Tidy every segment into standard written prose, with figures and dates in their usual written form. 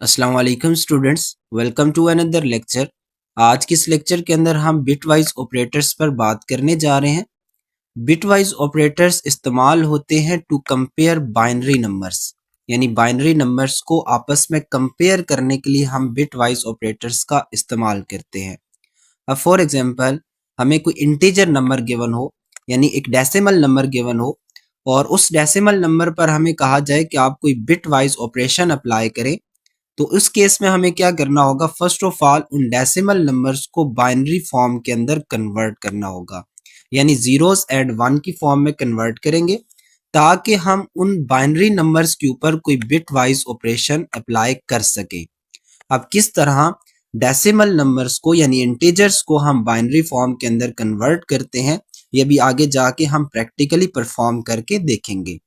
अस्सलाम वालेकुम students, welcome to another lecture. आज के इस लेक्चर के अंदर हम बिटवाइज ऑपरेटर्स पर बात करने जा रहे हैं। बिटवाइज ऑपरेटर्स इस्तेमाल होते हैं टू कंपेयर बाइनरी नंबर्स, यानी बाइनरी नंबर्स को आपस में कंपेयर करने के लिए हम बिटवाइज ऑपरेटर्स का इस्तेमाल करते हैं। अब फॉर एग्जांपल हमें कोई इंटीजर नंबर गिवन हो, यानी एक डेसिमल नंबर गिवन हो, और उस डेसिमल नंबर पर हमें कहा जाए कि आप कोई बिटवाइज ऑपरेशन अप्लाई करें, तो उस केस में हमें क्या करना होगा? फर्स्ट ऑफ ऑल उन डेसिमल नंबर्स को बाइनरी फॉर्म के अंदर कन्वर्ट करना होगा, यानी जीरोस एंड वन की फॉर्म में कन्वर्ट करेंगे ताकि हम उन बाइनरी नंबर्स के ऊपर कोई बिट वाइज ऑपरेशन अप्लाई कर सके। अब किस तरह डेसिमल नंबर्स को यानी इंटीजर्स को हम बाइनरी फॉर्म के अंदर कन्वर्ट करते हैं, ये भी आगे जाके हम प्रैक्टिकली परफॉर्म करके देखेंगे।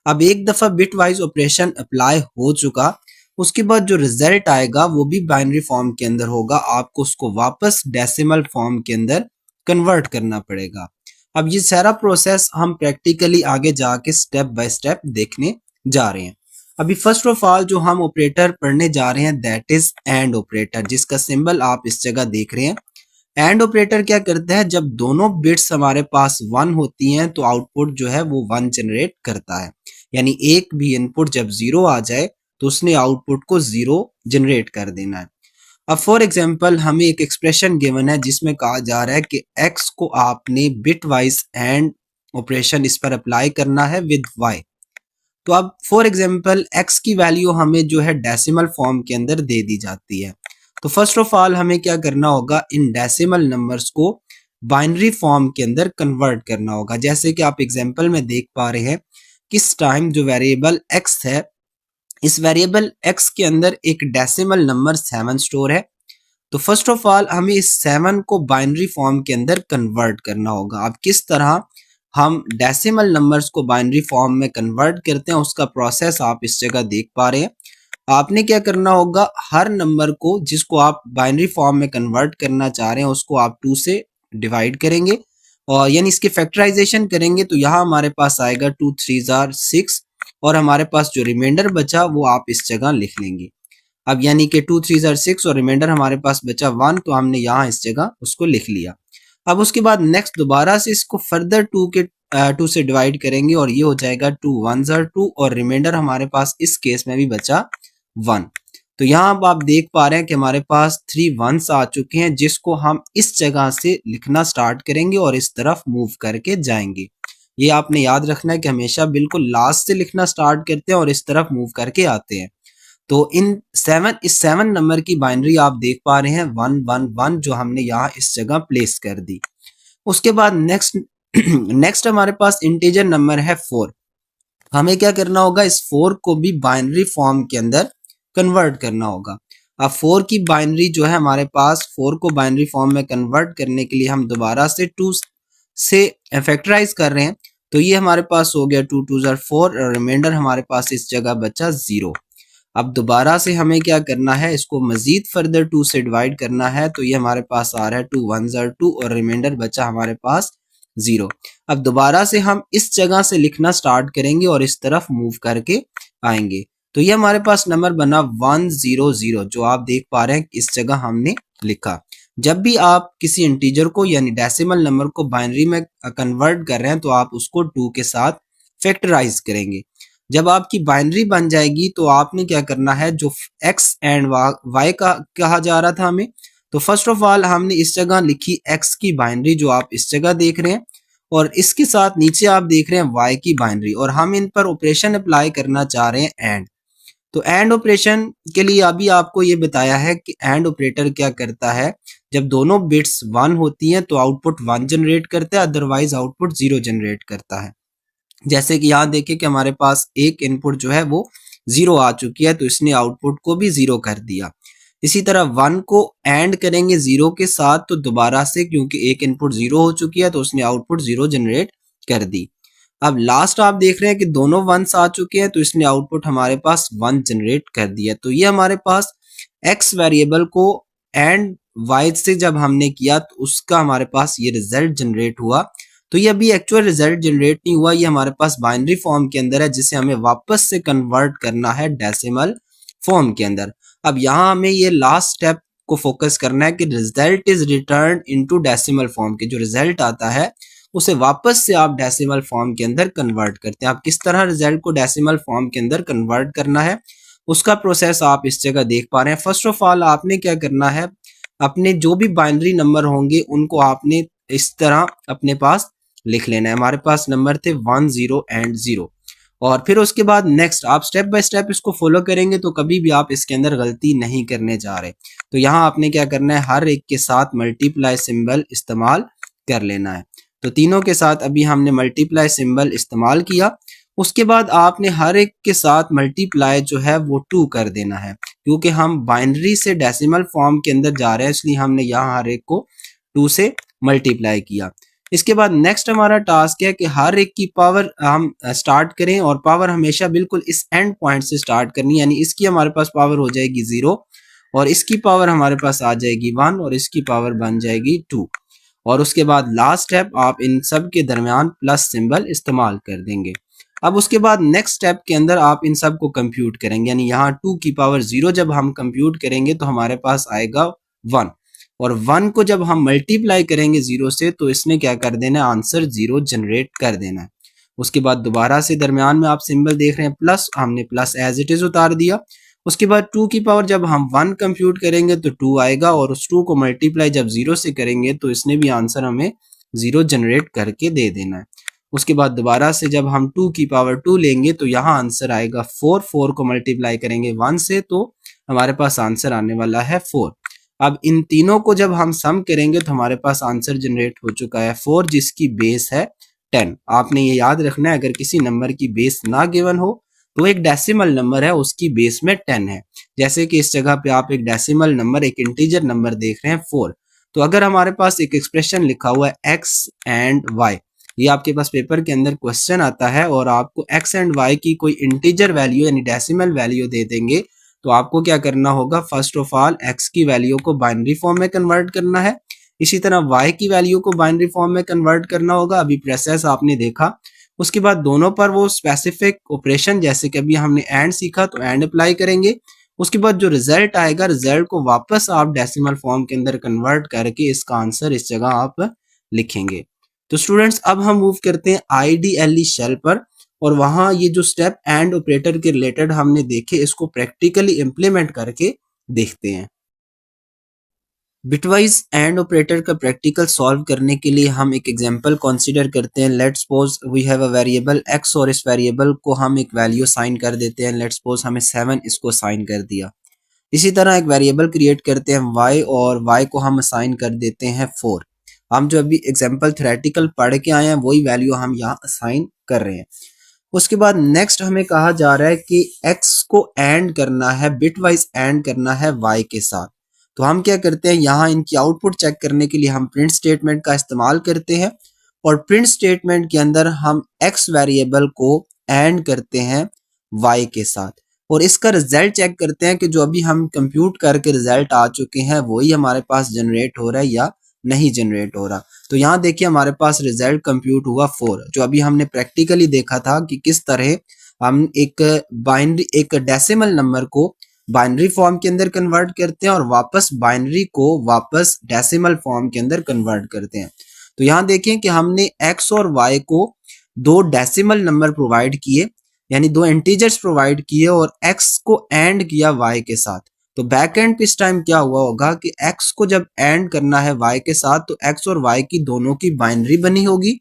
अब एक दफा बिट वाइज ऑपरेशन अप्लाई हो चुका, उसके बाद जो रिजल्ट आएगा वो भी बाइनरी फॉर्म के अंदर होगा, आपको उसको वापस डेसिमल फॉर्म के अंदर कन्वर्ट करना पड़ेगा। अब ये सारा प्रोसेस हम प्रैक्टिकली आगे जाके स्टेप बाय स्टेप देखने जा रहे हैं। अभी फर्स्ट ऑफ ऑल जो हम ऑपरेटर पढ़ने जा रहे हैं दैट इज एंड ऑपरेटर, जिसका सिंबल आप इस जगह देख रहे हैं। एंड ऑपरेटर क्या करता है? जब दोनों बिट्स हमारे पास वन होती हैं तो आउटपुट जो है वो वन जनरेट करता है, यानी एक भी इनपुट जब जीरो आ जाए तो उसने आउटपुट को जीरो जनरेट कर देना है। अब फॉर एग्जांपल हमें एक एक्सप्रेशन गिवन है जिसमें कहा जा रहा है कि x को आपने बिट वाइज एंड ऑपरेशन इस पर अप्लाई करना है विद y। तो अब फॉर एग्जांपल x की वैल्यू हमें जो है डेसिमल फॉर्म के अंदर दे दी जाती है। तो फर्स्ट ऑफ ऑल हमें क्या करना होगा? इन डेसिमल नंबर्स को बाइनरी फॉर्म के अंदर कन्वर्ट करना होगा। जैसे कि आप एग्जांपल में देख पा रहे हैं, किस टाइम जो वेरिएबल x है, इस वेरिएबल x के अंदर एक डेसिमल नंबर 7 स्टोर है। तो फर्स्ट ऑफ ऑल हमें इस 7 को बाइनरी फॉर्म के अंदर कन्वर्ट करना होगा। अब किस तरह हम डेसिमल नंबर्स को बाइनरी फॉर्म में कन्वर्ट करते हैं उसका प्रोसेस आप इस जगह देख पा रहे हैं। आपने क्या करना होगा? हर नंबर को जिसको आप बाइनरी फॉर्म में कन्वर्ट करना चाह रहे हैं उसको आप 2 से डिवाइड करेंगे, और यानी इसकी फैक्टराइजेशन करेंगे तो यहाँ हमारे पास आएगा 2 3 जार 6, और हमारे पास जो रिमाइंडर बचा वो आप इस जगह लिख लेंगे। अब यानी कि 2 3 जार 6 और रिमाइंडर हमारे पास बचा 1, तो हमने यहाँ इस जगह उसको लिख लिया। अब उसके बाद नेक्स्ट दोबारा से इसको फर्दर 2 से डिवाइड करेंगे और ये हो जाएगा 2 1 जार 2, और रिमाइंडर हमारे पास इस केस में भी बचा 1। तो यहाँ अब आप देख पा रहे हैं कि हमारे पास 3 1s आ चुके हैं, जिसको हम इस जगह से लिखना स्टार्ट करेंगे और इस तरफ मूव करके जाएंगे। ये आपने याद रखना है कि हमेशा बिल्कुल लास्ट से लिखना स्टार्ट करते हैं और इस तरफ मूव करके आते हैं। तो इस 7 नंबर की बाइनरी आप देख पा रहे हैं 1 1 1, जो हमने यहाँ इस जगह प्लेस कर दी। उसके बाद नेक्स्ट हमारे पास इंटीजर नंबर है 4। हमें क्या करना होगा? इस 4 को भी बाइनरी फॉर्म के अंदर कन्वर्ट करना होगा। अब 4 की बाइनरी जो है हमारे पास, 4 को बाइनरी फॉर्म में कन्वर्ट करने के लिए हम दोबारा से 2 से फैक्टराइज कर रहे हैं। तो ये हमारे पास हो गया 2 2 जार 4, और रिमाइंडर हमारे पास इस जगह बचा 0। अब दोबारा से हमें क्या करना है? इसको मजीद फर्दर 2 से डिवाइड करना है, तो ये हमारे पास आ रहा है 2 1 जार 2, और रिमाइंडर बचा हमारे पास 0। अब दोबारा से हम इस जगह से लिखना स्टार्ट करेंगे और इस तरफ मूव करके आएंगे। तो ये हमारे पास नंबर बना 1 0 0, जो आप देख पा रहे हैं इस जगह हमने लिखा। जब भी आप किसी इंटीजर को यानी डेसिमल नंबर को बाइनरी में कन्वर्ट कर रहे हैं तो आप उसको 2 के साथ फैक्टराइज करेंगे। जब आपकी बाइनरी बन जाएगी तो आपने क्या करना है? जो x एंड y का कहा जा रहा था हमें, तो फर्स्ट ऑफ ऑल हमने इस जगह लिखी x की बाइनरी जो आप इस जगह देख रहे हैं, और इसके साथ नीचे आप देख रहे हैं y की बाइनरी, और हम इन पर ऑपरेशन अप्लाई करना चाह रहे हैं एंड। तो एंड ऑपरेशन के लिए अभी आपको ये बताया है कि एंड ऑपरेटर क्या करता है? जब दोनों बिट्स 1 होती हैं तो आउटपुट 1 जनरेट करता है, अदरवाइज आउटपुट 0 जनरेट करता है। जैसे कि यहाँ देखिए कि हमारे पास एक इनपुट जो है वो 0 आ चुकी है, तो इसने आउटपुट को भी 0 कर दिया। इसी तरह 1 को एंड करेंगे 0 के साथ, तो दोबारा से क्योंकि एक इनपुट 0 हो चुकी है तो उसने आउटपुट 0 जनरेट कर दी। अब लास्ट आप देख रहे हैं कि दोनों 1s आ चुके हैं, तो इसने आउटपुट हमारे पास 1 जनरेट कर दिया। तो ये हमारे पास x वेरिएबल को एंड y से जब हमने किया तो उसका हमारे पास ये रिजल्ट जनरेट हुआ। तो ये अभी एक्चुअल रिजल्ट जनरेट नहीं हुआ, ये हमारे पास बाइनरी फॉर्म के अंदर है, जिसे हमें वापस से कन्वर्ट करना है डेसिमल फॉर्म के अंदर। अब यहाँ हमें ये लास्ट स्टेप को फोकस करना है कि result is return into decimal form के जो रिजल्ट आता है उसे वापस से आप डेसिमल फॉर्म के अंदर कन्वर्ट करते हैं। आप किस तरह रिजल्ट को डेसिमल फॉर्म के अंदर कन्वर्ट करना है उसका प्रोसेस आप इस जगह देख पा रहे हैं। फर्स्ट ऑफ ऑल आपने क्या करना है, अपने जो भी बाइनरी नंबर होंगे उनको आपने इस तरह अपने पास लिख लेना है। हमारे पास नंबर थे 1 0 एंड 0 और फिर उसके बाद नेक्स्ट आप स्टेप बाय स्टेप इसको फॉलो करेंगे तो कभी भी आप इसके अंदर गलती नहीं करने जा रहे। तो यहाँ आपने क्या करना है, हर एक के साथ मल्टीप्लाई सिंबल इस्तेमाल कर लेना है। तो तीनों के साथ अभी हमने मल्टीप्लाई सिंबल इस्तेमाल किया। उसके बाद आपने हर एक के साथ मल्टीप्लाई जो है वो 2 कर देना है, क्योंकि हम बाइनरी से डेसिमल फॉर्म के अंदर जा रहे हैं इसलिए हमने यहाँ हर एक को 2 से मल्टीप्लाई किया। इसके बाद नेक्स्ट हमारा टास्क है कि हर एक की पावर हम स्टार्ट करें और पावर हमेशा बिल्कुल इस एंड पॉइंट से स्टार्ट करनी है, यानी इसकी हमारे पास पावर हो जाएगी 0 और इसकी पावर हमारे पास आ जाएगी 1 और इसकी पावर बन जाएगी 2 और उसके बाद लास्ट स्टेप आप इन सब के दरमियान प्लस सिंबल इस्तेमाल कर देंगे। अब उसके बाद नेक्स्ट स्टेप के अंदर आप इन सब को कंप्यूट करेंगे, यानी यहाँ 2 की पावर 0 जब हम कंप्यूट करेंगे तो हमारे पास आएगा 1 और 1 को जब हम मल्टीप्लाई करेंगे 0 से तो इसने क्या कर देना है, आंसर 0 जनरेट कर देना है। उसके बाद दोबारा से दरमियान में आप सिंबल देख रहे हैं प्लस, हमने प्लस एज इट इज उतार दिया। उसके बाद 2 की पावर जब हम 1 कंप्यूट करेंगे तो 2 आएगा और उस 2 को मल्टीप्लाई जब 0 से करेंगे तो इसने भी आंसर हमें 0 जनरेट करके दे देना है। उसके बाद दोबारा से जब हम 2 की पावर 2 लेंगे तो यहाँ आंसर आएगा 4, 4 को मल्टीप्लाई करेंगे 1 से तो हमारे पास आंसर आने वाला है 4। अब इन तीनों को जब हम सम करेंगे तो हमारे पास आंसर जनरेट हो चुका है 4 जिसकी बेस है 10। आपने ये याद रखना है, अगर किसी नंबर की बेस ना गिवन हो तो एक डेसिमल नंबर है उसकी बेस में 10 है। जैसे कि इस जगह पे आप एक डेसिमल नंबर, एक इंटीजर नंबर देख रहे हैं 4। तो अगर हमारे पास एक एक्सप्रेशन लिखा हुआ है x एंड y, ये आपके पास पेपर के अंदर क्वेश्चन आता है और आपको x एंड y की कोई इंटीजर वैल्यू यानी डेसिमल वैल्यू दे देंगे तो आपको क्या करना होगा, फर्स्ट ऑफ ऑल x की वैल्यू को बाइनरी फॉर्म में कन्वर्ट करना है, इसी तरह y की वैल्यू को बाइनरी फॉर्म में कन्वर्ट करना होगा। अभी प्रोसेस आपने देखा। उसके बाद दोनों पर वो स्पेसिफिक ऑपरेशन, जैसे कि अभी हमने एंड सीखा तो एंड अप्लाई करेंगे। उसके बाद जो रिजल्ट आएगा, रिजल्ट को वापस आप डेसिमल फॉर्म के अंदर कन्वर्ट करके इसका आंसर इस जगह आप लिखेंगे। तो स्टूडेंट्स अब हम मूव करते हैं आईडीएलई शेल पर और वहां ये जो स्टेप एंड ऑपरेटर के रिलेटेड हमने देखे इसको प्रैक्टिकली इंप्लीमेंट करके देखते हैं। बिटवाइज एंड ऑपरेटर का प्रैक्टिकल सॉल्व करने के लिए हम एक एग्जांपल कंसीडर करते हैं। Let's suppose we have a variable x और इस वेरिएबल को हम एक वैल्यू साइन कर देते हैं। लेट्स सपोज हमें 7 इसको साइन कर दिया। इसी तरह एक वेरिएबल क्रिएट करते हैं y और y को हम असाइन कर देते हैं 4। हम जो अभी एग्जांपल थ्योरेटिकल पढ़ के आए हैं वही वैल्यू हम यहाँ असाइन कर रहे हैं। उसके बाद नेक्स्ट हमें कहा जा रहा है कि x को एंड करना है, बिटवाइज एंड करना है y के साथ। तो हम क्या करते हैं, यहाँ इनकी आउटपुट चेक करने के लिए हम प्रिंट स्टेटमेंट का इस्तेमाल करते हैं और प्रिंट स्टेटमेंट के अंदर हम x वेरिएबल को एंड करते हैं y के साथ और इसका रिजल्ट चेक करते हैं कि जो अभी हम कंप्यूट करके रिजल्ट आ चुके हैं वही हमारे पास जनरेट हो रहा है या नहीं जनरेट हो रहा। तो यहाँ देखिए हमारे पास रिजल्ट कंप्यूट हुआ 4, जो अभी हमने प्रैक्टिकली देखा था कि किस तरह हम एक डेसिमल नंबर को बाइनरी फॉर्म के अंदर कन्वर्ट करते हैं और वापस बाइनरी को वापस डेसिमल फॉर्म के अंदर कन्वर्ट करते हैं। तो यहाँ देखें कि हमने x और y को 2 डेसिमल नंबर प्रोवाइड किए, यानी 2 इंटीजर्स प्रोवाइड किए और x को एंड किया y के साथ। तो बैक एंड पे इस टाइम क्या हुआ होगा कि x को जब एंड करना है y के साथ तो x और y की दोनों की बाइनरी बनी होगी,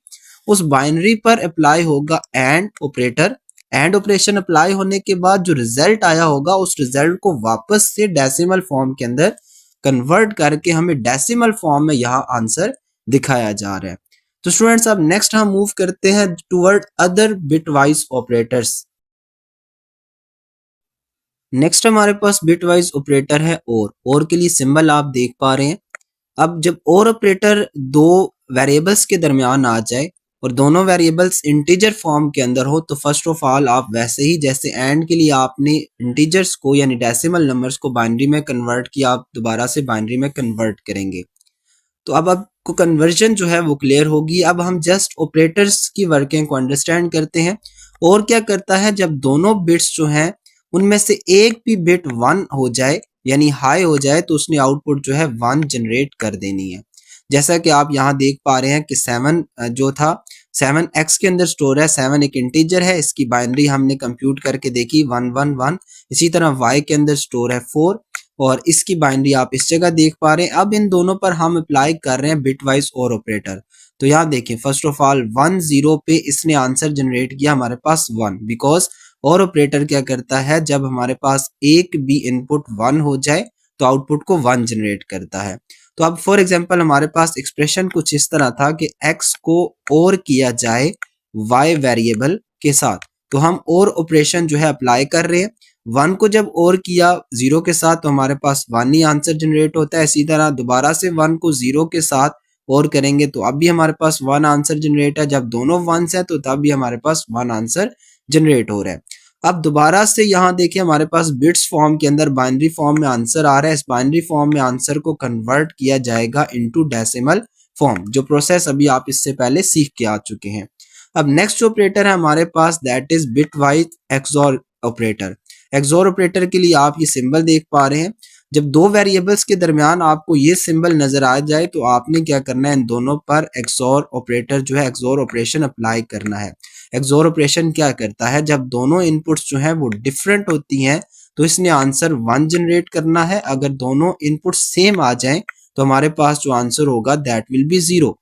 उस बाइनरी पर अप्लाई होगा and operator. And operation apply होने के बाद जो रिजल्ट आया होगा उस रिजल्ट को वापस से डेसिमल फॉर्म के अंदर कन्वर्ट करके हमें डेसिमल फॉर्म में यहाँ आंसर दिखाया जा रहा है। तो स्टूडेंट्स अब नेक्स्ट हम मूव करते हैं toward other bitwise operators. Next हमारे पास बिटवाइज ऑपरेटर है और के लिए सिंबल आप देख पा रहे हैं। अब जब और ऑपरेटर 2 वेरिएबल्स के दरमियान आ जाए और दोनों वेरिएबल्स इंटीजर फॉर्म के अंदर हो तो फर्स्ट ऑफ ऑल आप वैसे ही जैसे एंड के लिए आपने इंटीजर्स को यानी डेसिमल नंबर्स को बाइनरी में कन्वर्ट किया, आप दोबारा से बाइनरी में कन्वर्ट करेंगे। तो अब आपको कन्वर्जन जो है वो क्लियर होगी। अब हम जस्ट ऑपरेटर्स की वर्किंग को अंडरस्टैंड करते हैं। और क्या करता है, जब दोनों बिट्स जो हैं उनमें से एक भी बिट 1 हो जाए यानी हाई हो जाए तो उसने आउटपुट जो है 1 जनरेट कर देनी है। जैसा कि आप यहाँ देख पा रहे हैं कि 7 जो था 7x के अंदर स्टोर है। 7 एक इंटीजर है, इसकी बाइनरी हमने कंप्यूट करके देखी 111। इसी तरह y के अंदर स्टोर है 4 और इसकी बाइनरी आप इस जगह देख पा रहे हैं। अब इन दोनों पर हम अप्लाई कर रहे हैं बिटवाइज और ऑपरेटर। तो यहाँ देखें, फर्स्ट ऑफ ऑल 1 0 पे इसने आंसर जनरेट किया हमारे पास 1, बिकॉज और ऑपरेटर क्या करता है, जब हमारे पास एक भी इनपुट 1 हो जाए तो आउटपुट को 1 जनरेट करता है। तो अब फॉर एग्जांपल हमारे पास एक्सप्रेशन कुछ इस तरह था कि x को और किया जाए y वेरिएबल के साथ, तो हम और ऑपरेशन जो है अप्लाई कर रहे हैं। 1 को जब और किया 0 के साथ तो हमारे पास 1 ही आंसर जनरेट होता है। इसी तरह दोबारा से 1 को 0 के साथ और करेंगे तो अब भी हमारे पास 1 आंसर जनरेट है। जब दोनों 1s है तो तब भी हमारे पास 1 आंसर जनरेट हो रहा है। अब दोबारा से यहाँ देखिए हमारे पास बिट्स फॉर्म के अंदर बाइनरी फॉर्म में आंसर आ रहा है। इस बाइनरी फॉर्म में आंसर को कन्वर्ट किया जाएगा इनटू डेसिमल फॉर्म, जो प्रोसेस अभी आप इससे पहले सीख के आ चुके हैं। अब नेक्स्ट ऑपरेटर है हमारे पास, that is bitwise XOR operator. XOR operator के लिए आप ये सिंबल देख पा रहे हैं। जब दो वेरिएबल्स के दरमियान आपको ये सिंबल नजर आ जाए तो आपने क्या करना है, इन दोनों पर एक्सऑर ऑपरेटर जो है एक्सऑर ऑपरेशन अप्लाई करना है। एक्सऑर ऑपरेशन क्या करता है, जब दोनों इनपुट्स जो है वो डिफरेंट होती हैं तो इसने आंसर 1 जनरेट करना है। अगर दोनों इनपुट सेम आ जाएं तो हमारे पास जो आंसर होगा दैट विल बी 0।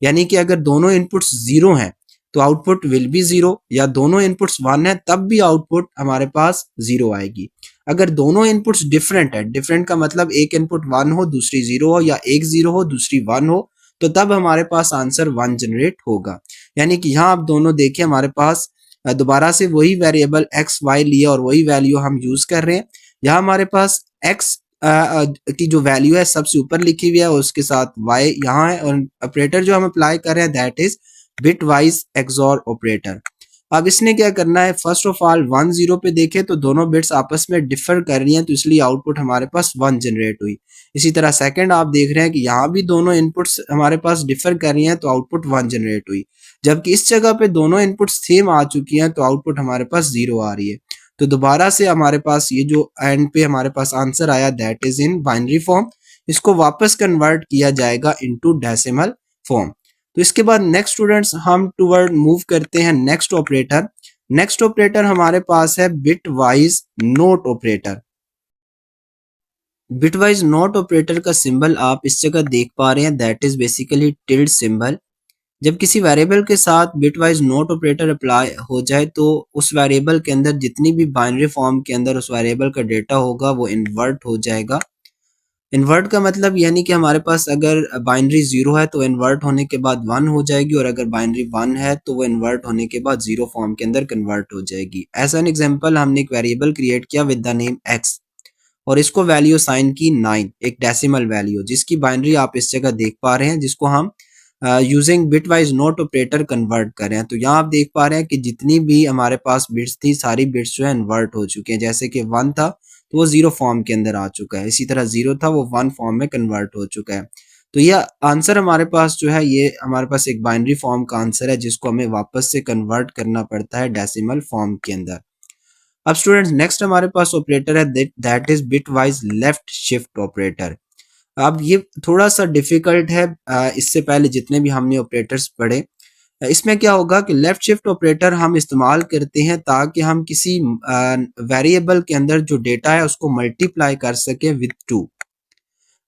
यानी कि अगर दोनों इनपुट्स 0 हैं तो आउटपुट विल बी 0, या दोनों इनपुट्स 1 है तब भी आउटपुट हमारे पास 0 आएगी। अगर दोनों इनपुट्स डिफरेंट है, डिफरेंट का मतलब एक इनपुट 1 हो दूसरी 0 हो, या एक 0 हो दूसरी 1 हो, तो तब हमारे पास आंसर 1 जनरेट होगा। यानी कि यहाँ आप दोनों देखिए हमारे पास दोबारा से वही वेरिएबल एक्स वाई लिया और वही वैल्यू हम यूज कर रहे हैं। यहाँ हमारे पास एक्स की जो वैल्यू है सबसे ऊपर लिखी हुई है और उसके साथ वाई यहाँ है, और ऑपरेटर जो हम अप्लाई कर रहे हैं that is bitwise XOR operator. अब इसने क्या करना है, फर्स्ट ऑफ ऑल 1 0 पे देखें तो दोनों बिट्स आपस में डिफर कर रही हैं, तो इसलिए आउटपुट हमारे पास 1 जनरेट हुई। इसी तरह सेकंड आप देख रहे हैं कि यहाँ भी दोनों इनपुट्स हमारे पास डिफर कर रही हैं तो आउटपुट 1 जनरेट हुई। जबकि इस जगह पे दोनों इनपुट्स सेम आ चुकी हैं तो आउटपुट हमारे पास 0 आ रही है। तो दोबारा से हमारे पास ये जो एंड पे हमारे पास आंसर आया that is in binary form, इसको वापस कन्वर्ट किया जाएगा इनटू डेसिमल फॉर्म। तो इसके बाद नेक्स्ट स्टूडेंट्स हम टूवर्ड मूव करते हैं नेक्स्ट ऑपरेटर। नेक्स्ट ऑपरेटर हमारे पास है bit wise note operator. Bit wise note operator का सिंबल आप इस जगह देख पा रहे हैं, that is basically tilde symbol. जब किसी वेरिएबल के साथ बिटवाइज नोट ऑपरेटर अप्लाई हो जाए तो उस वेरिएबल के अंदर जितनी भी बाइनरी फॉर्म के अंदर उस वेरिएबल का डेटा होगा वो इन्वर्ट हो जाएगा। इन्वर्ट का मतलब यानी कि हमारे पास अगर बाइनरी 0 है तो इन्वर्ट होने के बाद 1 हो जाएगी, और अगर बाइनरी 1 है तो वो इन्वर्ट होने के बाद 0 फॉर्म के अंदर कन्वर्ट हो जाएगी। एज एन एग्जांपल हमने एक वेरिएबल क्रिएट किया विद द नेम x और इसको वैल्यू साइन की 9, एक डेसिमल वैल्यू जिसकी बाइनरी आप इस जगह देख पा रहे हैं, जिसको हम using bitwise note operator convert कर रहे हैं। तो यहाँ आप देख पा रहे हैं कि जितनी भी हमारे पास बिट्स थी सारी बिट्स जो है इन्वर्ट हो चुके हैं। जैसे कि 1 था तो वो 0 फॉर्म के अंदर आ चुका है, इसी तरह 0 था वो 1 फॉर्म में कन्वर्ट हो चुका है। तो यह आंसर हमारे पास जो है ये हमारे पास एक बाइनरी फॉर्म का आंसर है जिसको हमें वापस से कन्वर्ट करना पड़ता है डेसिमल फॉर्म के अंदर। अब स्टूडेंट्स नेक्स्ट हमारे पास ऑपरेटर है that is bitwise left shift operator. अब ये थोड़ा सा डिफिकल्ट है, इससे पहले जितने भी हमने ऑपरेटर्स पढ़े इसमें क्या होगा कि लेफ्ट शिफ्ट ऑपरेटर हम इस्तेमाल करते हैं ताकि हम किसी वेरिएबल के अंदर जो डेटा है उसको मल्टीप्लाई कर सके विद 2।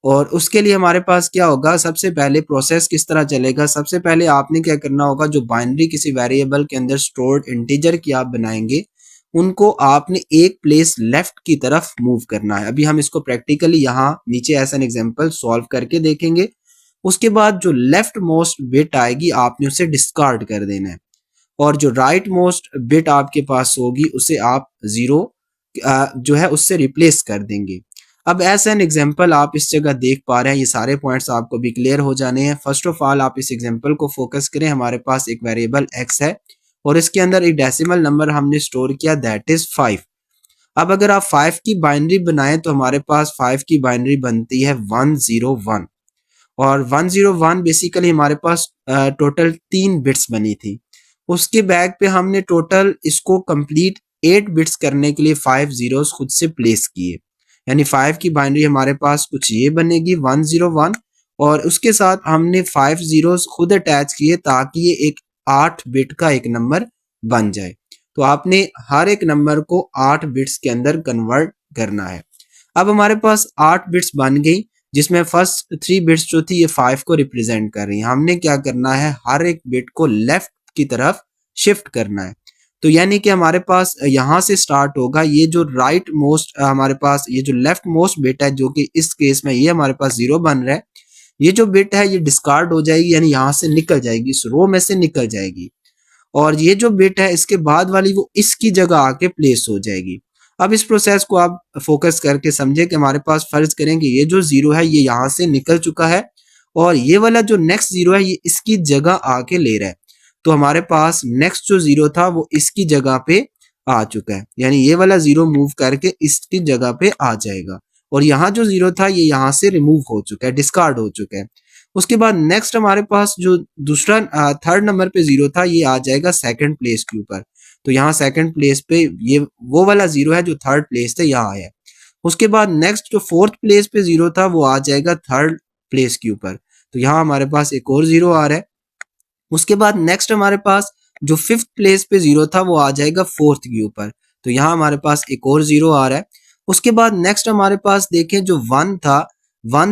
और उसके लिए हमारे पास क्या होगा, सबसे पहले प्रोसेस किस तरह चलेगा, सबसे पहले आपने क्या करना होगा, जो बाइनरी किसी वेरिएबल के अंदर स्टोर्ड इंटीजर की आप बनाएंगे उनको आपने एक प्लेस लेफ्ट की तरफ मूव करना है। अभी हम इसको प्रैक्टिकली यहाँ नीचे एज एन एग्जांपल सॉल्व करके देखेंगे। उसके बाद जो लेफ्ट मोस्ट बिट आएगी आपने उसे डिस्कार्ड कर देना है, और जो राइट मोस्ट बिट आपके पास होगी उसे आप 0 जो है उससे रिप्लेस कर देंगे। अब एज एन एग्जांपल आप इस जगह देख पा रहे हैं, ये सारे पॉइंट्स आपको भी क्लियर हो जाने हैं। फर्स्ट ऑफ ऑल आप इस एग्जांपल को फोकस करें। हमारे पास एक वेरिएबल x है और इसके अंदर एक डेसिमल नंबर हमने स्टोर किया दैट इज 5। अब अगर आप 5 की बाइनरी बनाएं तो हमारे पास 5 की बाइनरी बनती है 101, और 101 बेसिकली हमारे पास टोटल 3 बिट्स बनी थी। उसके बैक पे हमने टोटल इसको कंप्लीट 8 बिट्स करने के लिए 5 zeros खुद से प्लेस किए। यानी 5 की बाइनरी हमारे पास कुछ ये बनेगी 101, और उसके साथ हमने 5 जीरोस खुद अटैच किए ताकि ये एक 8 बिट का एक नंबर बन जाए। तो आपने हर एक नंबर को 8 बिट्स के अंदर कन्वर्ट करना है। अब हमारे पास 8 बिट्स बन गई, जिसमें फर्स्ट 3 बिट्स जो थी ये 5 को रिप्रेजेंट कर रही है। हमने क्या करना है, हर एक बिट को लेफ्ट की तरफ शिफ्ट करना है। तो यानी कि हमारे पास यहाँ से स्टार्ट होगा, ये जो राइट मोस्ट हमारे पास ये जो लेफ्ट मोस्ट बिट है, जो कि इस केस में ये हमारे पास 0 बन रहा है, ये जो बिट है ये डिस्कार्ड हो जाएगी, यानी यहाँ से निकल जाएगी, इस रो में से निकल जाएगी। और ये जो बिट है इसके बाद वाली वो इसकी जगह आके प्लेस हो जाएगी। अब इस प्रोसेस को आप फोकस करके समझे कि हमारे पास फर्ज करें कि ये जो 0 है ये यहाँ से निकल चुका है, और ये वाला जो नेक्स्ट 0 है ये इसकी जगह आके ले रहा है। तो हमारे पास नेक्स्ट जो 0 था वो इसकी जगह पे आ चुका है, यानी ये वाला 0 मूव करके इसकी जगह पे आ जाएगा, और यहाँ जो 0 था ये यहाँ से रिमूव हो चुका है, डिस्कार्ड हो चुका है। उसके बाद नेक्स्ट हमारे पास जो दूसरा थर्ड नंबर पे 0 था ये आ जाएगा सेकंड प्लेस के ऊपर। तो यहाँ सेकंड प्लेस पे ये वो वाला 0 है जो थर्ड प्लेस से यहाँ आया है। उसके बाद नेक्स्ट जो फोर्थ प्लेस पे 0 था वो आ जाएगा थर्ड प्लेस के ऊपर। तो यहाँ हमारे पास एक और 0 आ रहा है। उसके बाद नेक्स्ट हमारे पास जो फिफ्थ प्लेस पे 0 था वो आ जाएगा फोर्थ के ऊपर। तो यहाँ हमारे पास एक और 0 आ रहा है। उसके बाद नेक्स्ट हमारे पास देखें जो 1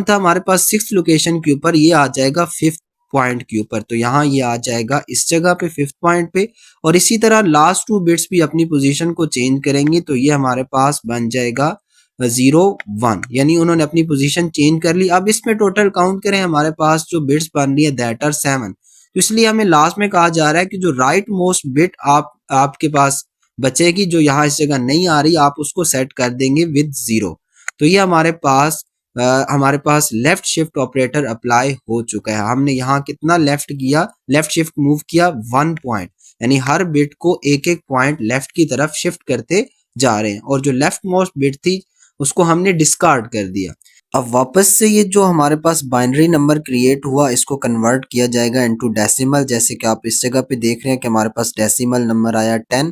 था हमारे पास सिक्स लोकेशन के ऊपर, ये आ जाएगा फिफ्थ पॉइंट के ऊपर। तो यहाँ ये आ जाएगा इस जगह पे फिफ्थ पॉइंट पे, और इसी तरह लास्ट 2 बिट्स भी अपनी पोजीशन को चेंज करेंगे। तो ये हमारे पास बन जाएगा 0 1, यानी उन्होंने अपनी पोजीशन चेंज कर ली। अब इसमें टोटल काउंट करें, हमारे पास जो बिट्स बन रही है दैट आर 7। तो इसलिए हमें लास्ट में कहा जा रहा है कि जो राइट मोस्ट बिट आपके पास बचेगी, जो यहाँ इस जगह नहीं आ रही, आप उसको सेट कर देंगे विद 0। तो ये हमारे पास लेफ्ट शिफ्ट ऑपरेटर अप्लाई हो चुका है। हमने यहाँ कितना लेफ्ट शिफ्ट मूव किया 1 पॉइंट, यानी हर बिट को एक एक पॉइंट लेफ्ट की तरफ शिफ्ट करते जा रहे हैं, और जो लेफ्ट मोस्ट बिट थी उसको हमने डिस्कार्ड कर दिया। अब वापस से ये जो हमारे पास बाइनरी नंबर क्रिएट हुआ इसको कन्वर्ट किया जाएगा इनटू डेसिमल। जैसे कि आप इस जगह पे देख रहे हैं कि हमारे पास डेसिमल नंबर आया 10।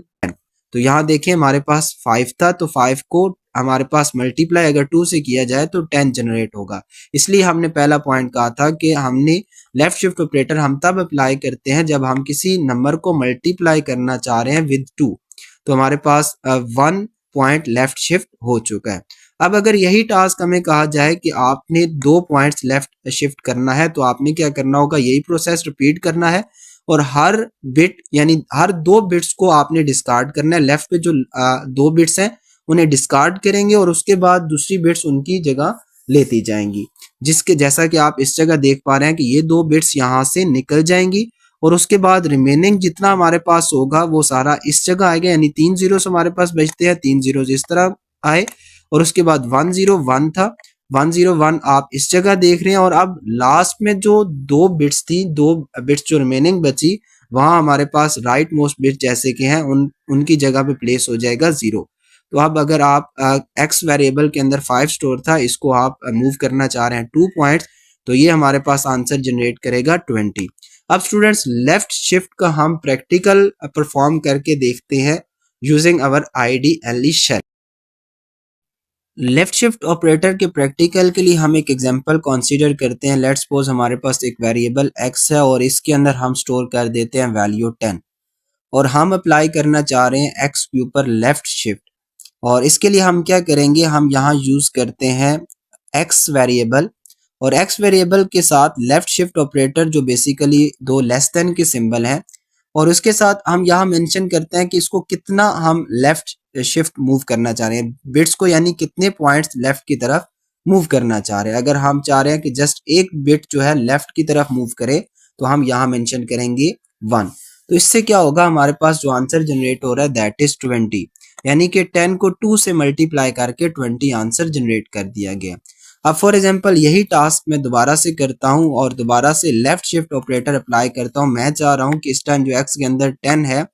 तो यहाँ देखिए हमारे पास 5 था, तो 5 को हमारे पास मल्टीप्लाई अगर 2 से किया जाए तो 10 जनरेट होगा। इसलिए हमने पहला पॉइंट कहा था कि हमने लेफ्ट शिफ्ट ऑपरेटर हम तब अप्लाई करते हैं जब हम किसी नंबर को मल्टीप्लाई करना चाह रहे हैं विद 2। तो हमारे पास 1 पॉइंट लेफ्ट शिफ्ट हो चुका है। अब अगर यही टास्क हमें कहा जाए कि आपने 2 पॉइंट्स लेफ्ट शिफ्ट करना है, तो आपने क्या करना होगा, यही प्रोसेस रिपीट करना है, और हर बिट यानी हर 2 बिट्स को आपने डिस्कार्ड करना है। लेफ्ट पे जो 2 बिट्स हैं उन्हें डिस्कार्ड करेंगे, और उसके बाद दूसरी बिट्स उनकी जगह लेती जाएंगी, जिसके जैसा कि आप इस जगह देख पा रहे हैं कि ये 2 बिट्स यहाँ से निकल जाएंगी, और उसके बाद रिमेनिंग जितना हमारे पास होगा वो सारा इस जगह आएगा, यानी 3 जीरोस हमारे पास बचते हैं, 3 जीरोस इस तरह आए, और उसके बाद 101 था, 101 आप इस जगह देख रहे हैं। और अब लास्ट में जो 2 बिट्स थी, 2 बिट्स जो रिमेनिंग बची, वहां हमारे पास राइट मोस्ट बिट जैसे कि हैं उनकी जगह पे प्लेस हो जाएगा 0। तो अब अगर आप एक्स वेरिएबल के अंदर 5 स्टोर था, इसको आप मूव करना चाह रहे हैं 2 पॉइंट्स, तो ये हमारे पास आंसर जनरेट करेगा 20। अब स्टूडेंट्स लेफ्ट शिफ्ट का हम प्रैक्टिकल परफॉर्म करके देखते हैं using our IDLE shell. Left shift operator के प्रैक्टिकल के लिए हम एक एग्जांपल कंसीडर करते हैं। लेट्स सपोज हमारे पास एक वेरिएबल x है और इसके अंदर हम स्टोर कर देते हैं वैल्यू 10, और हम अप्लाई करना चाह रहे हैं x के ऊपर लेफ्ट शिफ्ट। और इसके लिए हम क्या करेंगे, हम यहाँ यूज करते हैं x वेरिएबल, और x वेरिएबल के साथ लेफ्ट शिफ्ट ऑपरेटर जो बेसिकली 2 लेस देन के सिंबल हैं, और उसके साथ हम यहाँ मेंशन करते हैं कि इसको कितना हम लेफ्ट शिफ्ट मूव करना चाह रहे हैं, बिट्स को, यानी कितने पॉइंट्स लेफ्ट की तरफ मूव करना चाह रहे हैं। अगर हम चाह रहे हैं कि जस्ट एक बिट जो है लेफ्ट की तरफ मूव करे, तो हम यहाँ मेंशन करेंगे 1। तो इससे क्या होगा, हमारे पास जो आंसर जनरेट हो रहा है दैट इज 20, यानी कि 10 को 2 से मल्टीप्लाई करके 20 आंसर जनरेट कर दिया गया। अब फॉर एग्जांपल यही टास्क मैं दोबारा से करता हूं और दोबारा से लेफ्ट शिफ्ट ऑपरेटर अप्लाई करता हूं। मैं चाह रहा हूं कि इस टाइम जो x के अंदर 10 है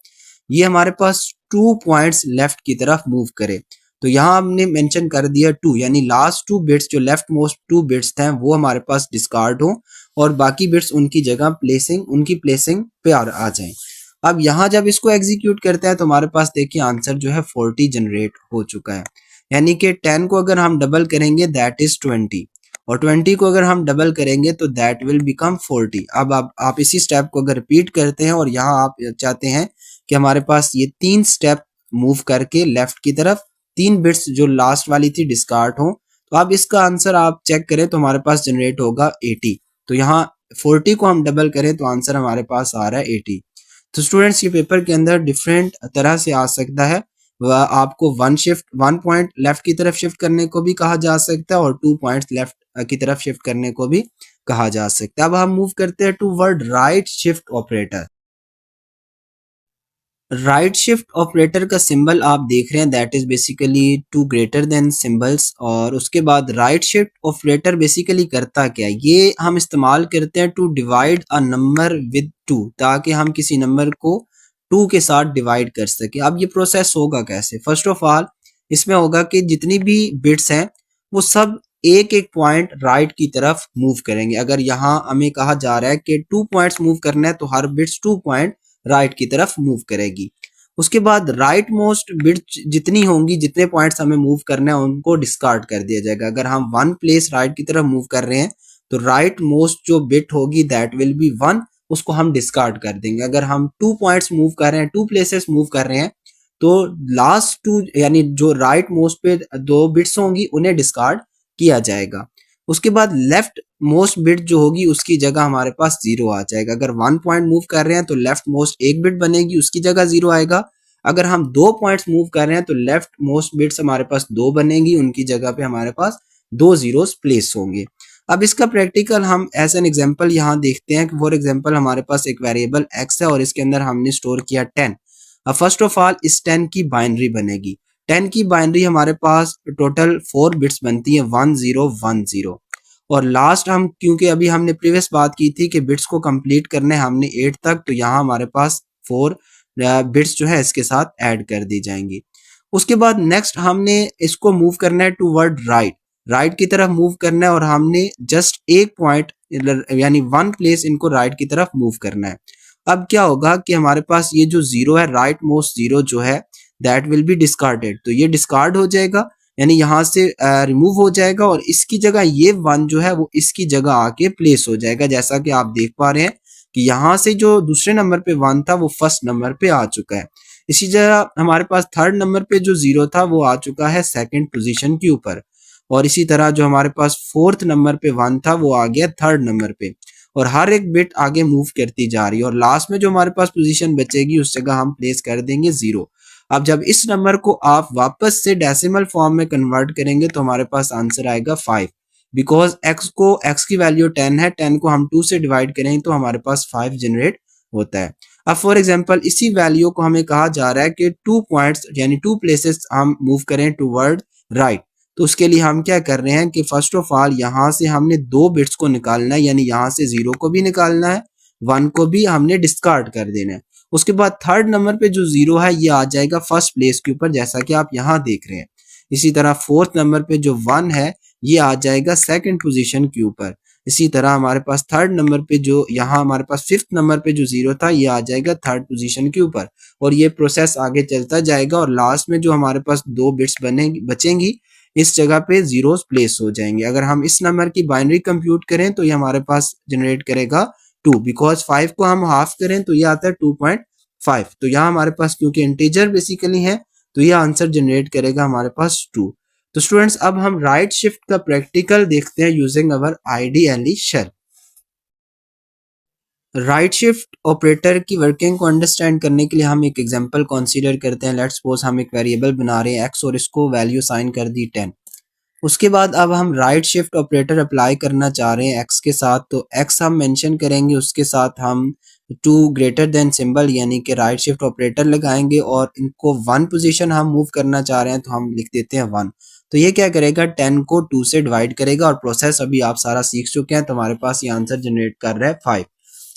ये हमारे पास 2 पॉइंट्स लेफ्ट की तरफ मूव करे। तो यहाँ हमने मेंशन कर दिया 2, यानी लास्ट 2 बिट्स जो लेफ्ट मोस्ट 2 बिट्स थे वो हमारे पास डिस्कार्ड हो, और बाकी बिट्स उनकी जगह उनकी प्लेसिंग पे आ जाएं। अब यहाँ जब इसको एग्जीक्यूट करते हैं तो हमारे पास देखिए आंसर जो है 40 जनरेट हो चुका है। यानी कि 10 को अगर हम डबल करेंगे दैट इज 20, और 20 को अगर हम डबल करेंगे तो दैट विल बिकम 40। अब आप इसी स्टेप को अगर रिपीट करते हैं और यहाँ आप चाहते हैं कि हमारे पास ये 3 स्टेप मूव करके लेफ्ट की तरफ 3 बिट्स जो लास्ट वाली थी डिस्कार्ड हो, तो अब इसका आंसर आप चेक करें तो हमारे पास जनरेट होगा 80। तो यहाँ 40 को हम डबल करें तो आंसर हमारे पास आ रहा है 80। तो स्टूडेंट्स ये पेपर के अंदर डिफरेंट तरह से आ सकता है। वह आपको 1 पॉइंट लेफ्ट की तरफ शिफ्ट करने को भी कहा जा सकता है और 2 पॉइंट्स लेफ्ट की तरफ शिफ्ट करने को भी कहा जा सकता है। अब हम मूव करते हैं towards right shift operator. Right shift operator का सिंबल आप देख रहे हैं that is basically two greater than symbols. और उसके बाद राइट शिफ्ट ऑपरेटर बेसिकली करता क्या है, ये हम इस्तेमाल करते हैं to divide a number with 2, ताकि हम किसी नंबर को 2 के साथ डिवाइड कर सके। अब ये प्रोसेस होगा कैसे, फर्स्ट ऑफ ऑल इसमें होगा कि जितनी भी बिट्स हैं वो सब एक एक पॉइंट राइट की तरफ मूव करेंगे। अगर यहाँ हमें कहा जा रहा है कि 2 पॉइंट्स मूव करना है तो हर बिट्स 2 पॉइंट राइट की तरफ मूव करेगी। उसके बाद राइट मोस्ट बिट जितनी होंगी, जितने पॉइंट्स हमें मूव करना है उनको डिस्कार्ड कर दिया जाएगा। अगर हम 1 प्लेस राइट की तरफ मूव कर रहे हैं तो राइट मोस्ट जो बिट होगी दैट विल बी 1, उसको हम डिस्कार्ड कर देंगे। अगर हम 2 पॉइंट्स मूव कर रहे हैं, 2 प्लेसेस मूव कर रहे हैं, तो लास्ट 2 यानी जो राइट मोस्ट पे 2 बिट्स होंगी उन्हें डिस्कार्ड किया जाएगा। उसके बाद लेफ्ट मोस्ट बिट जो होगी उसकी जगह हमारे पास 0 आ जाएगा। अगर 1 पॉइंट मूव कर रहे हैं तो लेफ्ट मोस्ट 1 बिट बनेगी, उसकी जगह 0 आएगा। अगर हम 2 पॉइंट्स मूव कर रहे हैं तो लेफ्ट मोस्ट बिट्स हमारे पास 2 बनेंगी, उनकी जगह पे हमारे पास 2 जीरोस प्लेस होंगे। अब इसका प्रैक्टिकल हम एज एन एग्जांपल यहाँ देखते हैं कि फॉर एग्जांपल हमारे पास एक वेरिएबल x है और इसके अंदर हमने स्टोर किया 10। अब फर्स्ट ऑफ ऑल इस 10 की बाइनरी बनेगी। 10 की बाइनरी हमारे पास टोटल 4 बिट्स बनती है 1010। और लास्ट हम, क्योंकि अभी हमने प्रीवियस बात की थी कि बिट्स को कंप्लीट करने हमने 8 तक, तो यहाँ हमारे पास 4 बिट्स जो है इसके साथ ऐड कर दी जाएंगी। उसके बाद नेक्स्ट हमने इसको मूव करना है टू वर्ड राइट, राइट की तरफ मूव करना है और हमने जस्ट एक पॉइंट यानी 1 प्लेस इनको राइट की तरफ मूव करना है। अब क्या होगा कि हमारे पास ये जो 0 है, राइट मोस्ट 0 जो है दैट विल बी डिस्कार्डेड, तो ये डिस्कार्ड हो जाएगा यानी यहाँ से रिमूव हो जाएगा और इसकी जगह ये 1 जो है वो इसकी जगह आके प्लेस हो जाएगा। जैसा कि आप देख पा रहे हैं कि यहाँ से जो दूसरे नंबर पे 1 था वो फर्स्ट नंबर पे आ चुका है। इसी जगह हमारे पास थर्ड नंबर पे जो 0 था वो आ चुका है सेकंड पोजीशन के ऊपर, और इसी तरह जो हमारे पास फोर्थ नंबर पे 1 था वो आ गया थर्ड नंबर पे, और हर एक बिट आगे मूव करती जा रही है और लास्ट में जो हमारे पास पोजीशन बचेगी उस जगह हम प्लेस कर देंगे 0। अब जब इस नंबर को आप वापस से डेसिमल फॉर्म में कन्वर्ट करेंगे तो हमारे पास आंसर आएगा 5, बिकॉज x की वैल्यू 10 है, 10 को हम 2 से डिवाइड करें तो हमारे पास 5 जनरेट होता है। अब फॉर एग्जांपल इसी वैल्यू को हमें कहा जा रहा है कि 2 पॉइंट्स यानी 2 प्लेसेस हम मूव करें टूवर्ड राइट, तो उसके लिए हम क्या कर रहे हैं कि फर्स्ट ऑफ ऑल यहाँ से हमने 2 बिट्स को निकालना है, यानी यहाँ से 0 को भी निकालना है, 1 को भी हमने डिस्कार्ड कर देना है। उसके बाद थर्ड नंबर पे जो 0 है ये आ जाएगा फर्स्ट प्लेस के ऊपर, जैसा कि आप यहाँ देख रहे हैं। इसी तरह फोर्थ नंबर पे जो 1 है ये आ जाएगा सेकंड पोजीशन के ऊपर। इसी तरह हमारे पास थर्ड नंबर पे जो यहाँ हमारे पास फिफ्थ नंबर पे जो 0 था ये आ जाएगा थर्ड पोजीशन के ऊपर, और ये प्रोसेस आगे चलता जाएगा और लास्ट में जो हमारे पास 2 बिट्स बचेंगी इस जगह पे जीरोस प्लेस हो जाएंगे। अगर हम इस नंबर की बाइनरी कंप्यूट करें तो ये हमारे पास जनरेट करेगा 2, बिकॉज 5 को हम हाफ करें तो ये आता है 2.5। तो यहाँ हमारे पास क्योंकि इंटीजर बेसिकली है तो ये आंसर जनरेट करेगा हमारे पास 2। तो स्टूडेंट्स अब हम राइट शिफ्ट का प्रैक्टिकल देखते हैं using our IDLE shell. Right shift operator की वर्किंग को अंडरस्टैंड करने के लिए हम एक एग्जांपल कंसीडर करते हैं। लेट्स सपोज हम एक वेरिएबल बना रहे हैं x और इसको वैल्यू साइन कर दी 10। उसके बाद अब हम राइट शिफ्ट ऑपरेटर अप्लाई करना चाह रहे हैं x के साथ, तो x हम मेंशन करेंगे, उसके साथ हम 2 ग्रेटर देन सिंबल यानी कि राइट शिफ्ट ऑपरेटर लगाएंगे और इनको 1 पोजीशन हम मूव करना चाह रहे हैं तो हम लिख देते हैं 1। तो ये क्या करेगा 10 को 2 से डिवाइड करेगा और प्रोसेस अभी आप सारा सीख चुके हैं, तो हमारे पास ये आंसर जनरेट कर रहा है 5।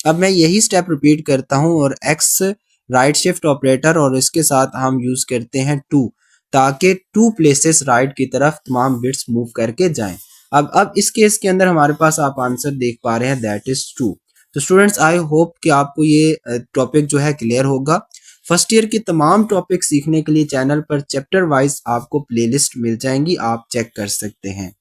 अब मैं यही स्टेप रिपीट करता हूं और x राइट शिफ्ट ऑपरेटर और इसके साथ हम यूज करते हैं 2, ताकि 2 प्लेसेस राइट की तरफ तमाम बिट्स मूव करके जाएं। अब इस केस के अंदर हमारे पास आप आंसर देख पा रहे हैं दैट इज 2। तो स्टूडेंट्स आई होप कि आपको ये टॉपिक जो है क्लियर होगा। फर्स्ट ईयर के तमाम टॉपिक सीखने के लिए चैनल पर चैप्टर वाइज आपको प्लेलिस्ट मिल जाएंगी, आप चेक कर सकते हैं।